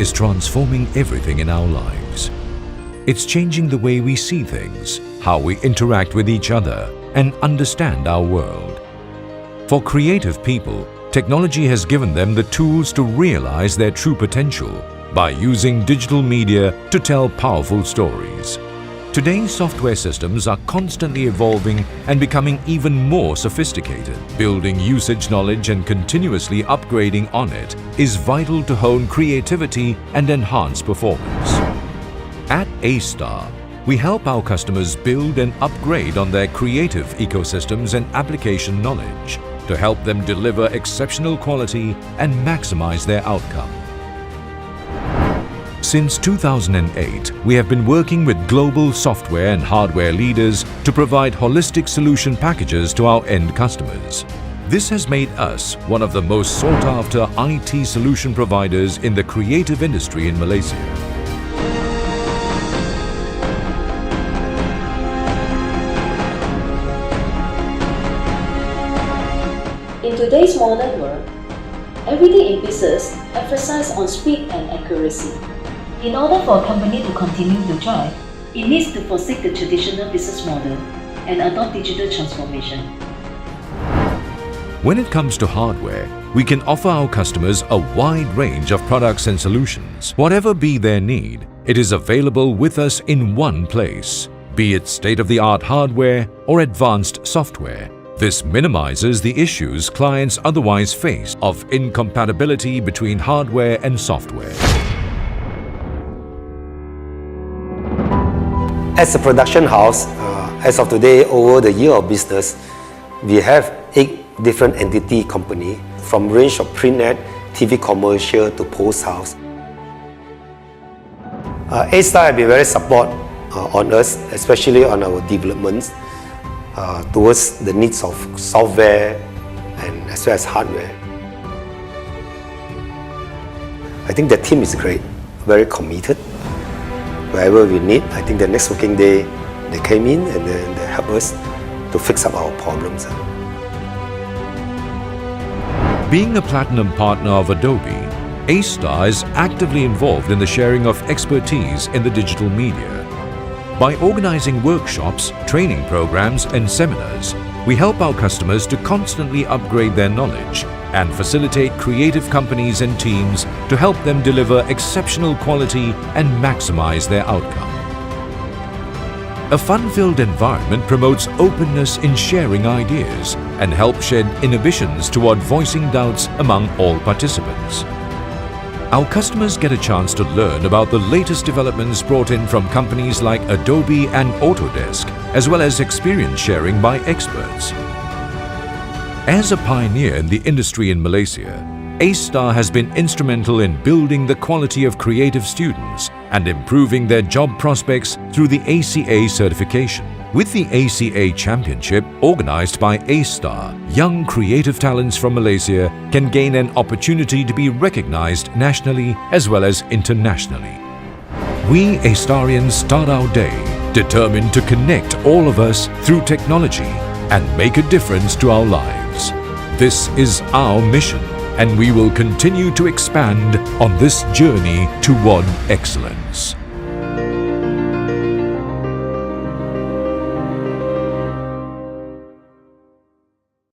is transforming everything in our lives. It's changing the way we see things, how we interact with each other, and understand our world. For creative people, technology has given them the tools to realize their true potential by using digital media to tell powerful stories. Today's software systems are constantly evolving and becoming even more sophisticated. Building usage knowledge and continuously upgrading on it is vital to hone creativity and enhance performance. At ACESTAR, we help our customers build and upgrade on their creative ecosystems and application knowledge to help them deliver exceptional quality and maximize their outcome. Since 2008, we have been working with global software and hardware leaders to provide holistic solution packages to our end customers. This has made us one of the most sought-after IT solution providers in the creative industry in Malaysia. In today's modern world, everything in business emphasizes on speed and accuracy. In order for a company to continue to thrive, it needs to forsake the traditional business model and adopt digital transformation. When it comes to hardware, we can offer our customers a wide range of products and solutions. Whatever be their need, it is available with us in one place, be it state-of-the-art hardware or advanced software. This minimizes the issues clients otherwise face of incompatibility between hardware and software. As a production house, as of today, over the year of business, we have 8 different entity company, from range of print ad, TV commercial to post house. ACESTAR has been very support on us, especially on our developments towards the needs of software and as well as hardware. I think the team is great, very committed. Wherever we need, I think the next working day, they came in and then they help us to fix up our problems. Being a Platinum Partner of Adobe, ACESTAR is actively involved in the sharing of expertise in the digital media. By organizing workshops, training programs, and seminars, we help our customers to constantly upgrade their knowledge and facilitate creative companies and teams to help them deliver exceptional quality and maximize their outcome. A fun-filled environment promotes openness in sharing ideas and helps shed inhibitions toward voicing doubts among all participants. Our customers get a chance to learn about the latest developments brought in from companies like Adobe and Autodesk, as well as experience sharing by experts. As a pioneer in the industry in Malaysia, ACESTAR has been instrumental in building the quality of creative students and improving their job prospects through the ACA certification. With the ACA Championship organized by ACESTAR, young creative talents from Malaysia can gain an opportunity to be recognized nationally as well as internationally. We ACESTARians start our day determined to connect all of us through technology and make a difference to our lives. This is our mission, and we will continue to expand on this journey toward excellence.